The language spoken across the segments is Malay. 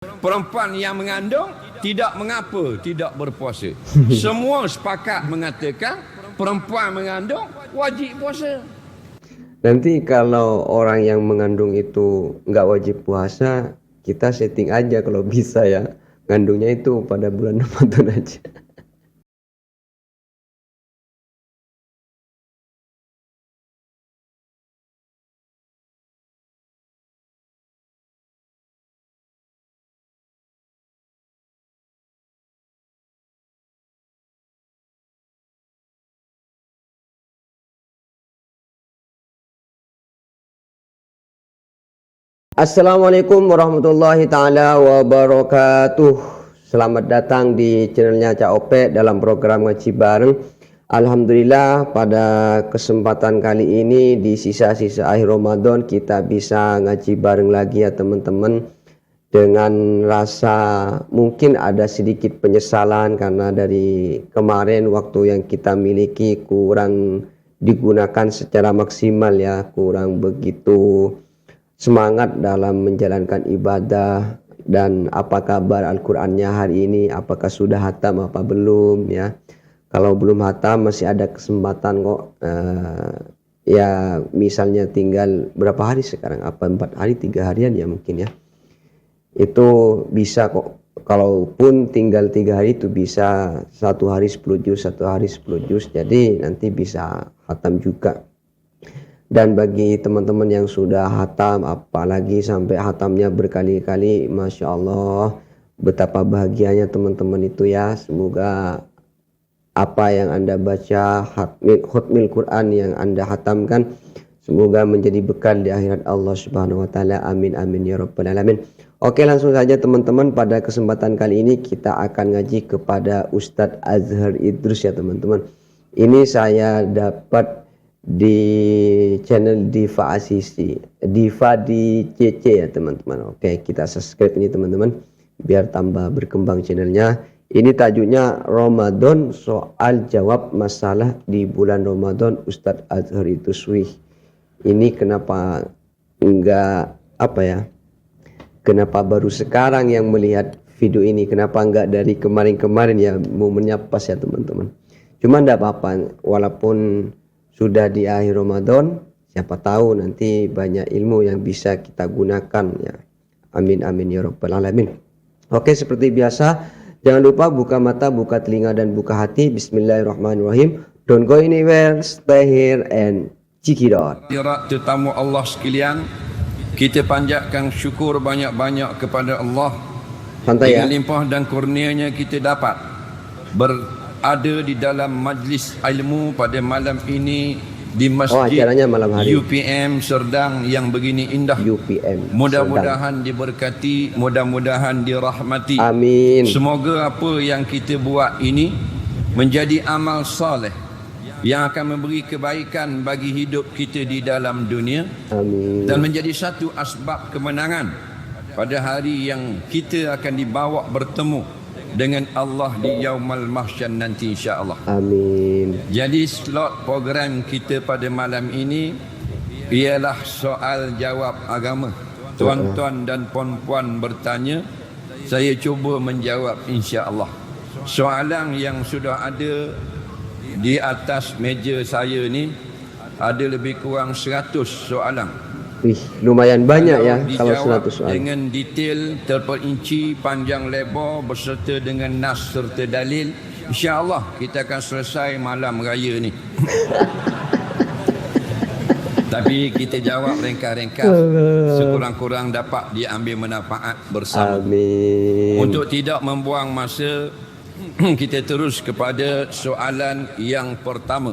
perempuan yang mengandung tidak mengapa tidak berpuasa. Semua sepakat mengatakan perempuan mengandung wajib puasa. Nanti kalau orang yang mengandung itu nggak wajib puasa, kita setting aja kalau bisa ya, ngandungnya itu pada bulan Ramadan aja. Assalamualaikum warahmatullahi ta'ala wabarakatuh. Selamat datang di channelnya Cak Opek dalam program ngaji bareng. Alhamdulillah pada kesempatan kali ini di sisa-sisa akhir Ramadan kita bisa ngaji bareng lagi ya teman-teman. Dengan rasa mungkin ada sedikit penyesalan karena dari kemarin waktu yang kita miliki kurang digunakan secara maksimal ya, kurang begitu semangat dalam menjalankan ibadah. Dan apa kabar Al-Qur'annya hari ini, apakah sudah hatam apa belum ya. Kalau belum hatam masih ada kesempatan kok, ya misalnya tinggal berapa hari sekarang, apa 4 hari 3 harian ya mungkin ya, itu bisa kok. Kalaupun tinggal 3 hari itu bisa 1 hari 10 juz, 1 hari 10 juz, jadi nanti bisa hatam juga. Dan bagi teman-teman yang sudah hatam, apalagi sampai hatamnya berkali-kali, Masya Allah, betapa bahagianya teman-teman itu ya. Semoga apa yang Anda baca, khutmil Quran yang Anda hatamkan, semoga menjadi bekal di akhirat Allah Subhanahu wa Ta'ala. Amin amin ya rabbal alamin. Oke, langsung saja teman-teman, pada kesempatan kali ini kita akan ngaji kepada Ustadz Azhar Idrus ya teman-teman. Ini saya dapat di channel Diva Asisi, Diva di CC ya teman-teman. Oke, kita subscribe ini teman-teman biar tambah berkembang channelnya. Ini tajuknya Ramadan soal jawab masalah di bulan Ramadan Ustadz Azhar Idrus. Ini kenapa enggak apa ya, kenapa baru sekarang yang melihat video ini, kenapa enggak dari kemarin-kemarin ya, momennya pas ya teman-teman. Cuma enggak apa-apa, walaupun sudah di akhir Ramadan, siapa tahu nanti banyak ilmu yang bisa kita gunakan ya. Amin amin ya rabbal alamin. Oke, seperti biasa jangan lupa buka mata, buka telinga dan buka hati. Bismillahirrahmanirrahim. Don't go anywhere, stay here and check it out. Tetamu Allah sekalian, kita panjatkan syukur banyak-banyak kepada Allah. Santai ya. Dengan limpah dan kurnianya kita dapat berada di dalam majlis ilmu pada malam ini di Masjid acaranya malam hari. UPM Serdang yang begini indah. UPM Mudah-mudahan diberkati, mudah-mudahan dirahmati. Amin. Semoga apa yang kita buat ini menjadi amal soleh yang akan memberi kebaikan bagi hidup kita di dalam dunia. Amin. Dan menjadi satu asbab kemenangan pada hari yang kita akan dibawa bertemu dengan Allah di Yaumal Mahsyar nanti insya-Allah. Amin. Jadi slot program kita pada malam ini ialah soal jawab agama. Tuan-tuan dan puan-puan bertanya, saya cuba menjawab insya-Allah. Soalan yang sudah ada di atas meja saya ni ada lebih kurang 100 soalan. Wih, lumayan banyak ya kalau 100 soal. Dengan detail, terperinci, panjang lebar berserta dengan nas serta dalil. InsyaAllah kita akan selesai malam raya ni. Tapi kita jawab ringkas-ringkas, sekurang-kurang dapat diambil manfaat bersama. Amin. Untuk tidak membuang masa, kita terus kepada soalan yang pertama.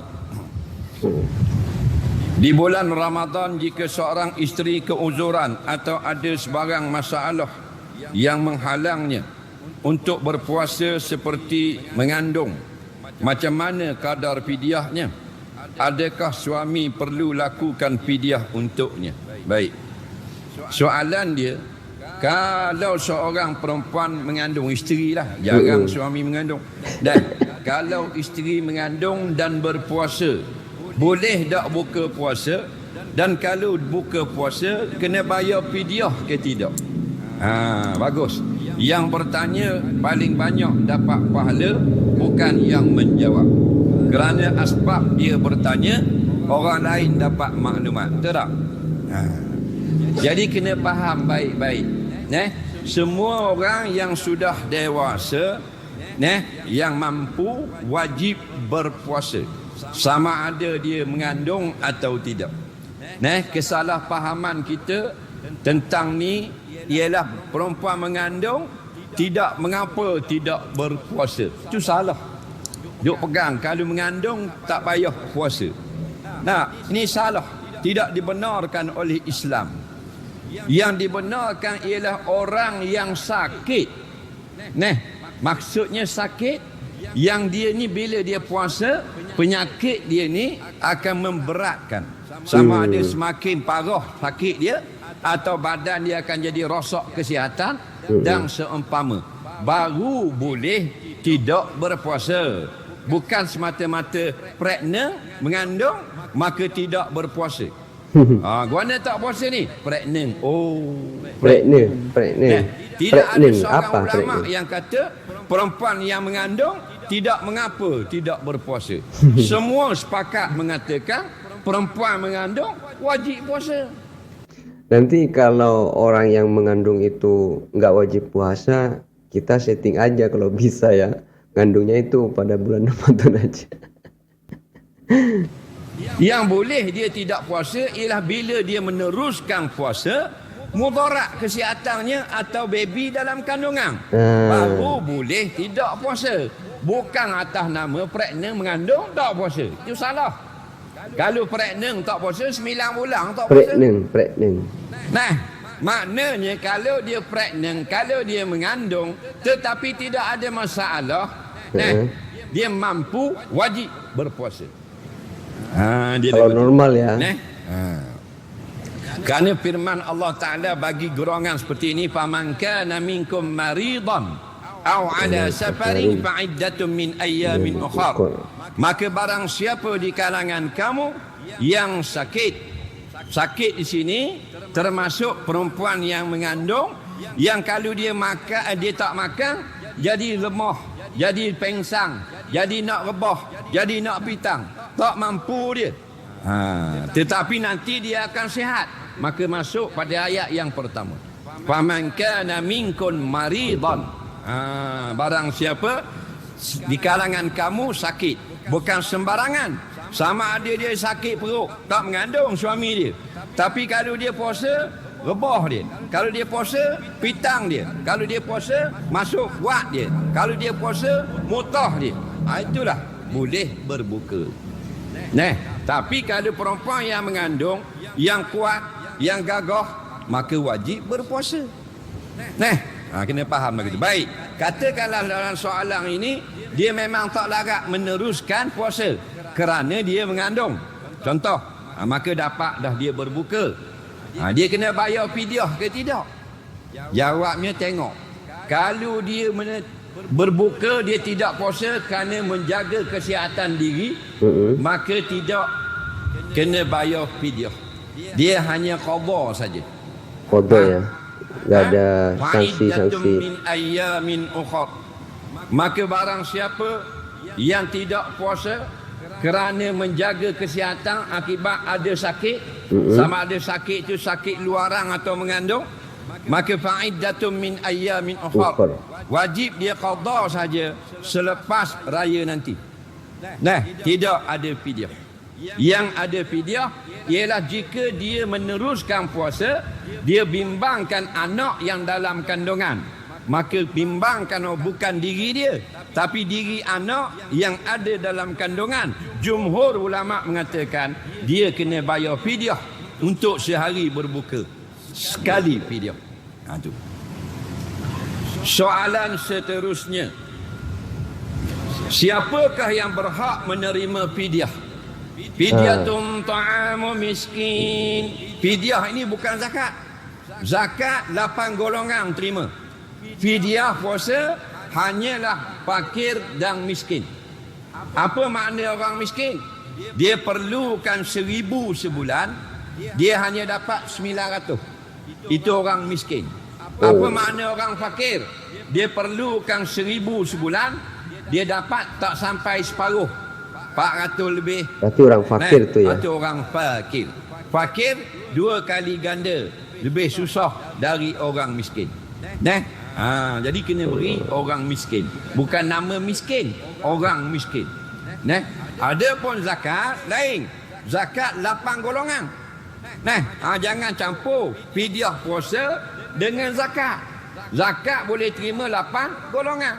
Di bulan Ramadan, jika seorang isteri keuzuran atau ada sebarang masalah yang menghalangnya untuk berpuasa seperti mengandung, macam mana kadar fidyahnya? Adakah suami perlu lakukan fidyah untuknya? Baik. Soalan dia, kalau seorang perempuan mengandung, isteri lah, jarang suami mengandung. Dan kalau isteri mengandung dan berpuasa, boleh tak buka puasa? Dan kalau buka puasa, kena bayar fidyah ke tidak? Bagus. Yang bertanya paling banyak dapat pahala, bukan yang menjawab. Kerana asbab dia bertanya, orang lain dapat maklumat. Betul tak? Jadi kena faham baik-baik. Semua orang yang sudah dewasa, yang mampu, wajib berpuasa. Sama ada dia mengandung atau tidak. Kesalahpahaman kita tentang ni ialah perempuan mengandung tidak mengapa tidak berpuasa. Itu salah. Duk pegang kalau mengandung tak payah puasa. Ini salah. Tidak dibenarkan oleh Islam. Yang dibenarkan ialah orang yang sakit. Maksudnya sakit yang dia ni bila dia puasa, penyakit dia ni akan memberatkan. Sama ada semakin parah sakit dia atau badan dia akan jadi rosak kesihatan dan seumpama. Baru boleh tidak berpuasa. Bukan semata-mata pregnant, mengandung, maka tidak berpuasa. Guana tak puasa ni? Pregnant. Pregnant. Tidak ada seorang ulama yang kata perempuan yang mengandung tidak mengapa tidak berpuasa. Semua sepakat mengatakan perempuan mengandung wajib puasa. Nanti kalau orang yang mengandung itu nggak wajib puasa, kita setting aja kalau bisa ya. Ngandungnya itu pada bulan Ramadan aja. Yang boleh dia tidak puasa ialah bila dia meneruskan puasa, mudarat kesihatannya atau baby dalam kandungan. Baru boleh tidak puasa. Bukan atas nama pregnant mengandung tak puasa. Itu salah. Kalau pregnant tak puasa 9 bulan tak puasa. Pregnant. Maknanya kalau dia pregnant, kalau dia mengandung tetapi tidak ada masalah, dia mampu wajib berpuasa. Kalau normal ya. Kerana firman Allah Ta'ala bagi golongan seperti ini, faman kana minkum maridan aw ala safarin fa'iddatun min ayyamin ukhar. Maka barang siapa di kalangan kamu yang sakit di sini termasuk perempuan yang mengandung, yang kalau dia makan, dia tak makan, jadi lemah, jadi pengsang, jadi nak rebah, jadi nak pitang, tak mampu dia. Tetapi nanti dia akan sihat. Maka masuk pada ayat yang pertama. Faman kana minkum maridan. Barang siapa di kalangan kamu sakit, bukan sembarangan. Sama ada dia sakit perut, tak mengandung suami dia. Tapi kalau dia puasa, rebah dia. Kalau dia puasa, pitang dia. Kalau dia puasa, masuk kuat dia. Kalau dia puasa, mutah dia. Itulah boleh berbuka. Tapi kalau perempuan yang mengandung, yang kuat, yang gagah, maka wajib berpuasa. Kena faham begitu. Baik, katakanlah dalam soalan ini dia memang tak larat meneruskan puasa kerana dia mengandung. Contoh, maka dapat dah dia berbuka. Dia kena bayar fidyah ke tidak? Jawabnya tengok. Kalau dia berbuka, dia tidak puasa kerana menjaga kesihatan diri, maka tidak kena bayar fidyah. Dia hanya qada saja. Qada ya. Tak ada sanksi-sanksi. Min ayyamin ukhar. Maka barang siapa yang tidak puasa kerana menjaga kesihatan akibat ada sakit, sama ada sakit itu sakit luaran atau mengandung, maka fa'iddatun min ayyamin ukhar. Wajib dia qada saja selepas raya nanti. Tidak ada fidyah. Yang ada fidyah ialah jika dia meneruskan puasa, dia bimbangkan anak yang dalam kandungan. Maka bimbangkan bukan diri dia, tapi diri anak yang ada dalam kandungan. Jumhur ulama mengatakan dia kena bayar fidyah untuk sehari berbuka. Sekali fidyah. Itu. Soalan seterusnya, siapakah yang berhak menerima fidyah? Fidyatun ta'amu miskin. Fidyah ini bukan zakat. Zakat 8 golongan terima. Fidyah puasa hanyalah fakir dan miskin. Apa makna orang miskin? Dia perlukan 1,000 sebulan, dia hanya dapat 900. Itu orang miskin. Apa makna orang fakir? Dia perlukan 1,000 sebulan, dia dapat tak sampai separuh, 400 lebih. Berarti orang fakir tu ya. Itu orang fakir. Fakir 2 kali ganda lebih susah dari orang miskin. Jadi kena beri orang miskin. Bukan nama miskin, orang miskin. Ada pun zakat lain. Zakat 8 golongan. Jangan campur fidyah puasa dengan zakat. Zakat boleh terima 8 golongan.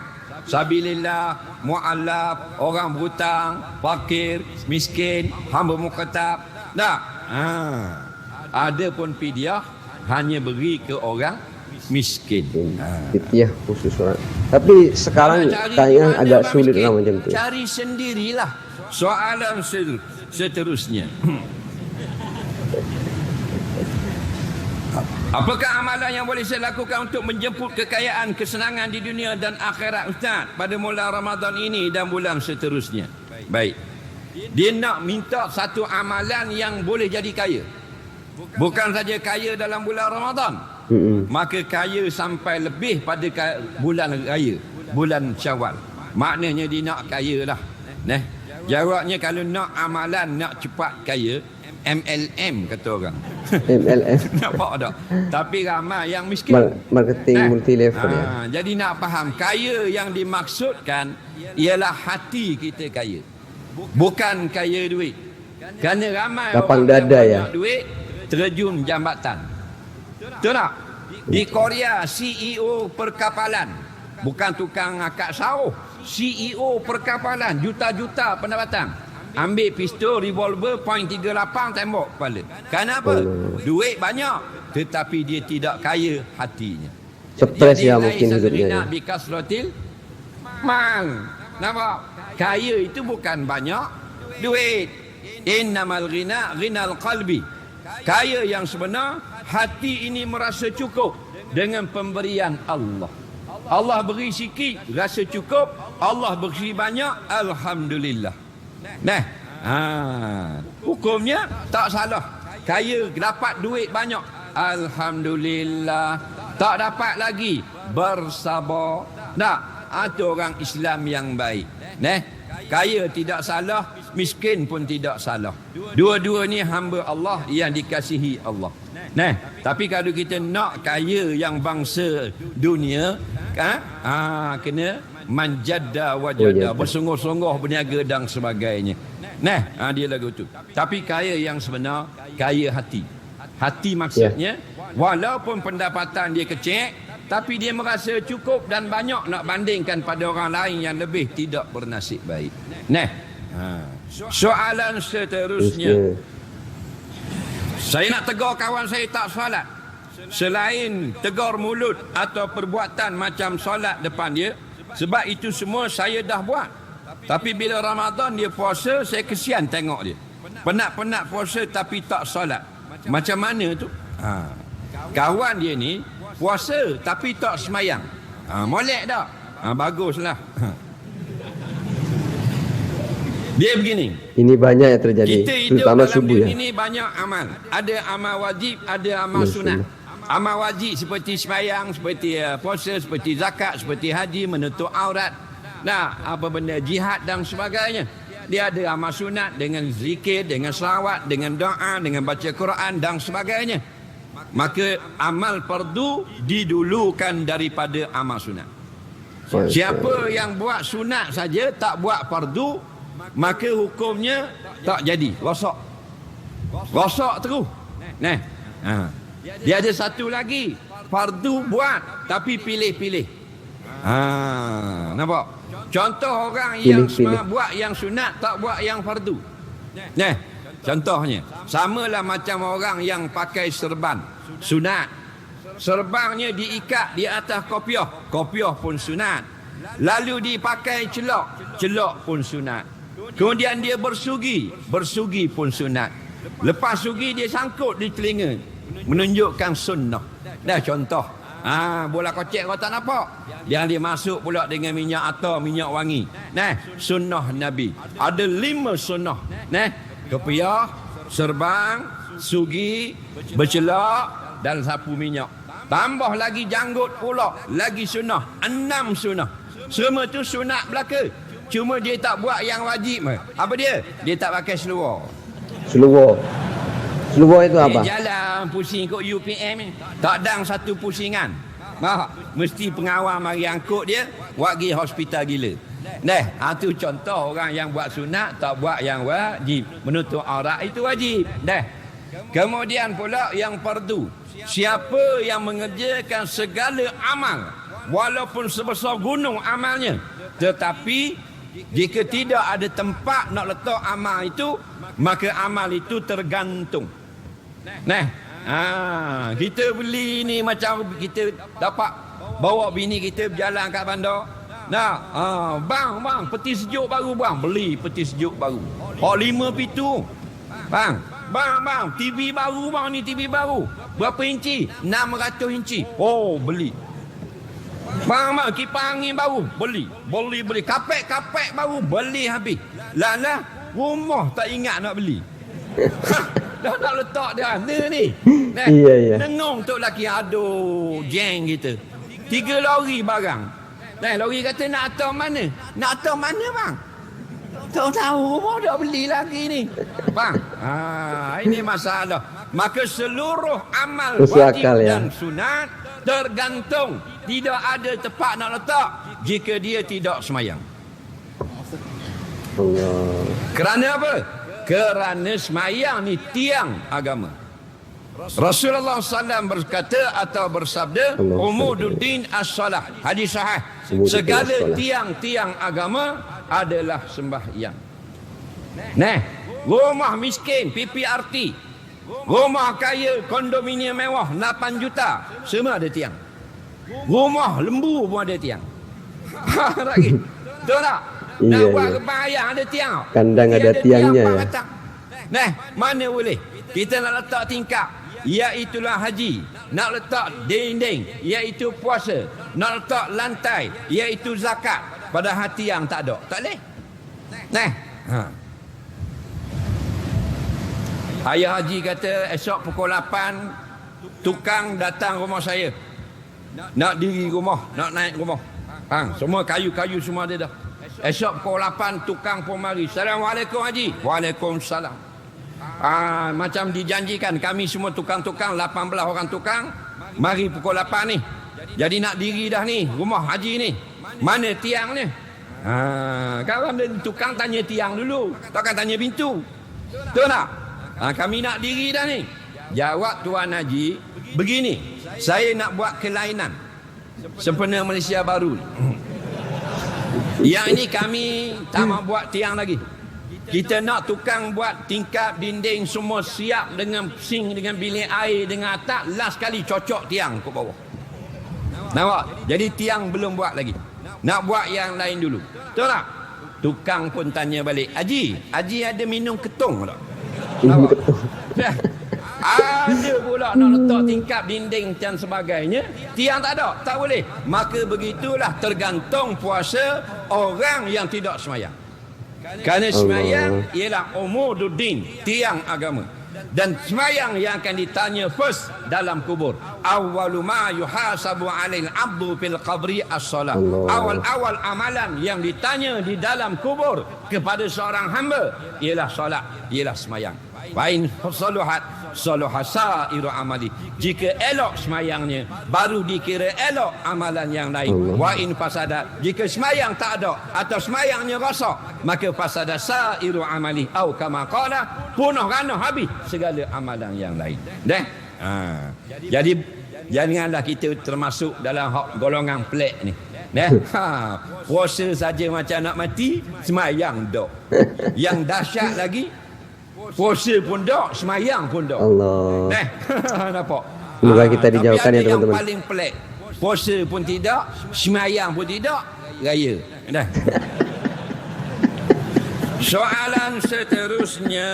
Sabilillah, mu'allaf, orang berhutang, fakir, miskin, hamba muqatab. Ada pun fidyah hanya beri ke orang miskin. Fidyah khusus orang. Tapi sekarang kayaknya agak sulit lah macam tu. Cari sendirilah. Soalan seterusnya. Apakah amalan yang boleh saya lakukan untuk menjemput kekayaan, kesenangan di dunia dan akhirat Ustaz pada mula Ramadan ini dan bulan seterusnya? Baik. Dia nak minta satu amalan yang boleh jadi kaya. Bukan saja kaya dalam bulan Ramadan. Maka kaya sampai lebih pada bulan raya, bulan Syawal. Maknanya dia nak kaya lah. Jawabnya kalau nak amalan nak cepat kaya, MLM kata orang. MLM. Nampak tak? Tapi ramai yang miskin. Marketing multi level ya. Jadi nak faham, kaya yang dimaksudkan ialah hati kita kaya. Bukan kaya duit. Kerana ramai Lapang orang dada yang ya. banyak duit terjun jambatan. Betul tak? Di Korea CEO perkapalan, bukan tukang akak sauh, CEO perkapalan, juta-juta pendapatan. Ambil pistol revolver .38 tembak kepala. Kenapa? Duit banyak tetapi dia tidak kaya hatinya. Stres ya Jadi, mungkin hidupnya ya. bikasratil mal. Nampak? Kaya itu bukan banyak duit. Innamal ghina ghinal qalbi. Kaya yang sebenar, hati ini merasa cukup dengan pemberian Allah. Allah beri sikit, rasa cukup. Allah beri banyak, alhamdulillah. Hukumnya tak salah. Kaya dapat duit banyak, alhamdulillah. Tak dapat lagi, bersabar. Itu orang Islam yang baik. Kaya tidak salah, miskin pun tidak salah. Dua-dua ni hamba Allah yang dikasihi Allah. Tapi kalau kita nak kaya yang bangsa dunia, kena manjadda wajada, bersungguh-sungguh berniaga dan sebagainya. Dia lagu tu. Tapi kaya yang sebenar, kaya hati. Hati maksudnya, walaupun pendapatan dia kecil, tapi dia merasa cukup dan banyak nak bandingkan pada orang lain yang lebih tidak bernasib baik. Soalan seterusnya. Saya nak tegur kawan saya tak solat. Selain tegur mulut atau perbuatan macam solat depan dia, sebab itu semua saya dah buat. Tapi bila Ramadan dia puasa, saya kesian tengok dia. Penat-penat puasa tapi tak solat. Macam mana tu? Kawan dia ni puasa tapi tak semayang. Molek tak? Baguslah. Dia begini. Ini banyak yang terjadi. Kita hidup terutama dalam subuh dunia ya. ini banyak amal. Ada amal wajib, ada amal sunat. Amal wajib seperti sembahyang, seperti puasa, seperti zakat, seperti haji, menutup aurat. Apa benda jihad dan sebagainya. Dia ada amal sunat dengan zikir, dengan selawat, dengan doa, dengan baca Quran dan sebagainya. Maka amal fardu didulukan daripada amal sunat. Siapa yang buat sunat saja tak buat fardu, maka hukumnya tak jadi, rosak. Rosak terus. Dia ada satu lagi, fardu buat tapi pilih-pilih. Nampak? Contoh orang yang buat yang sunat tak buat yang fardu. Contohnya, samalah macam orang yang pakai serban sunat. Serbannya diikat di atas kopiah, kopiah pun sunat. Lalu dipakai celok, celok pun sunat. Kemudian dia bersugi, bersugi pun sunat. Lepas sugi dia sangkut di telinga, menunjukkan sunnah. Contoh, bola kocek kau tak nampak, dia masuk pula dengan minyak atar, minyak wangi. Sunnah Nabi. Ada 5 sunnah. Kopiah, serban, sugi, bercelak dan sapu minyak. Tambah lagi janggut pula, lagi sunnah. 6 sunnah. Semua tu sunat belaka. Cuma dia tak buat yang wajib. Apa dia? Dia tak pakai seluar. Seluar. Seluar itu apa? Dia jalan pusing ikut UPM ni. Tak dang satu pusingan. Mesti pengawal mari angkut dia, buat pergi hospital gila. Itu contoh orang yang buat sunat, tak buat yang wajib. Menutup aurat itu wajib. Kemudian pula yang fardu. Siapa yang mengerjakan segala amal, walaupun sebesar gunung amalnya, tetapi jika tidak ada tempat nak letak amal itu, maka amal itu tergantung. Kita beli ni macam kita dapat bawa bini kita berjalan kat bandar. Bang, peti sejuk baru bang. Beli peti sejuk baru. 5 pintu. Bang, TV baru bang ni, TV baru. Berapa inci? 600 inci. Oh, beli. Bang, kipas angin baru. Beli. Kapek baru. Beli habis. Lah, rumah tak ingat nak beli. Dah nak letak dia ni. Iya. Nengung tu laki aduh jeng kita. 3 lori barang. Lori kata nak hantar mana? Nak hantar mana bang? Tak tahu, rumah dah beli lagi ni. Bang, ini masalah. Maka seluruh amal wajib dan sunat tergantung. Tidak ada tempat nak letak jika dia tidak semayang. Allah. Kerana apa? Kerana semayang ni tiang agama. Rasulullah SAW berkata atau bersabda, Umududdin as-salah. Hadis sahih. Segala tiang-tiang agama adalah sembahyang. Rumah miskin, PPRT. Rumah kaya, kondominium mewah, 8 juta. Semua ada tiang. Rumah lembu pun ada tiang. Lagi. Betul tak? Nak buat kebayang ada tiang. Kandang ada tiangnya ya. Mana boleh? Kita nak letak tingkap, iaitulah haji. Nak letak dinding, iaitu puasa. Nak letak lantai, iaitu zakat. Padahal tiang tak ada. Tak boleh. Ayah haji kata esok pukul 8 tukang datang rumah saya. Nak diri rumah, nak naik rumah. Semua kayu-kayu semua ada dah. Esok pukul 8 tukang pun mari. Assalamualaikum haji. Waalaikumsalam. Macam dijanjikan kami semua tukang-tukang, 18 orang tukang, mari pukul 8 ni. Jadi nak diri dah ni rumah haji ni. Mana tiang ni? Kawan tukang tanya tiang dulu, takkan tanya pintu. Betul tak? Kami nak diri dah ni. Jawab Tuan Haji, begini, saya nak buat kelainan sempena Malaysia baru. Yang ini kami tak mau buat tiang lagi. Kita nak tukang buat tingkap dinding semua siap dengan sink, dengan bilik air, dengan atap. Last kali cocok tiang ke bawah. Nampak? Jadi tiang belum buat lagi. Nak buat yang lain dulu. Betul tak? Tukang pun tanya balik, Haji ada minum ketung tak? Ada pula nak letak tingkap dinding dan sebagainya, tiang tak ada, tak boleh. Maka begitulah tergantung puasa orang yang tidak semayang. Kerana semayang ialah umududdin, tiang agama. Dan semayang yang akan ditanya first dalam kubur. Awwalu ma yuhasabu 'alail 'abdu fil qabri as-salah. Awal-awal amalan yang ditanya di dalam kubur kepada seorang hamba ialah solat, ialah semayang. Wa in saluhat saluha sa'iru amali. Jika elok semayangnya, baru dikira elok amalan yang lain. Wa in fasadat, jika semayang tak ada atau semayangnya rosak, maka fasadat sa'iru amali. Au kama qala, punah rana habis segala amalan yang lain. Jadi janganlah kita termasuk dalam golongan pelik ni. Puasa saja macam nak mati, semayang dok. Yang dahsyat lagi, puasa pun dok, semayang pun dok. Allah. Nampak? Semoga kita dijauhkan ya teman-teman. Yang paling pelik, puasa pun tidak, semayang pun tidak, raya. Soalan seterusnya.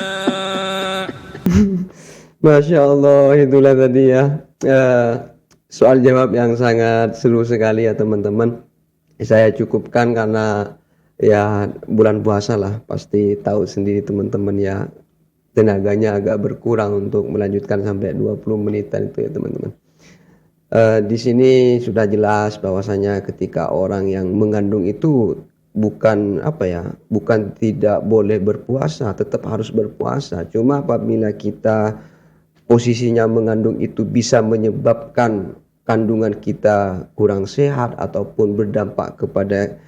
Masya Allah, itulah tadi ya soal jawab yang sangat seru sekali ya teman-teman. Saya cukupkan karena ya bulan puasa lah, pasti tahu sendiri teman-teman ya, tenaganya agak berkurang untuk melanjutkan sampai 20 menitan itu ya teman-teman. Di sini sudah jelas bahwasanya ketika orang yang mengandung itu bukan bukan tidak boleh berpuasa, tetap harus berpuasa. Cuma apabila kita posisinya mengandung itu bisa menyebabkan kandungan kita kurang sehat ataupun berdampak kepada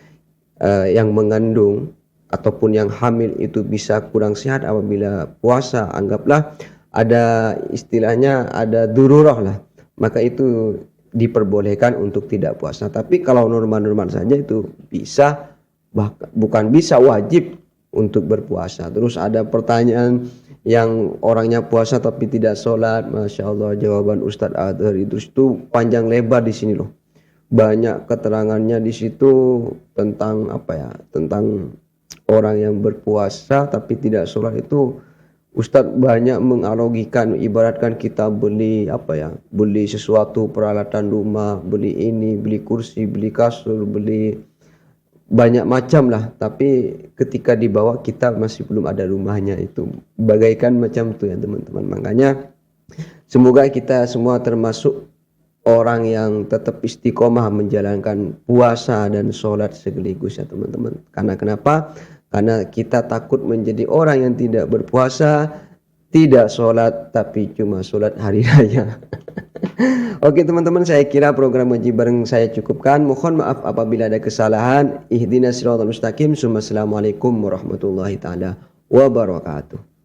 yang mengandung ataupun yang hamil itu bisa kurang sehat apabila puasa, anggaplah ada istilahnya ada dururah lah, maka itu diperbolehkan untuk tidak puasa. Tapi kalau normal-normal saja itu bisa, bukan bisa, wajib untuk berpuasa. Terus ada pertanyaan yang orangnya puasa tapi tidak sholat. Masya Allah, jawaban Ustadz Adhar Idrus itu panjang lebar di sini loh. Banyak keterangannya di situ tentang tentang orang yang berpuasa tapi tidak sholat itu. Ustadz banyak menganalogikan, ibaratkan kita beli beli sesuatu peralatan rumah, beli ini, beli kursi, beli kasur, beli banyak macam lah, tapi ketika dibawa kita masih belum ada rumahnya, itu bagaikan macam itu ya teman-teman. Makanya semoga kita semua termasuk orang yang tetap istiqomah menjalankan puasa dan sholat sekaligus ya teman-teman. Karena kenapa? Karena kita takut menjadi orang yang tidak berpuasa, tidak sholat, tapi cuma sholat hari raya. Oke teman-teman, saya kira program ngaji bareng saya cukupkan. Mohon maaf apabila ada kesalahan. Ihdinas siratal mustaqim. Assalamualaikum warahmatullahi taala wabarakatuh.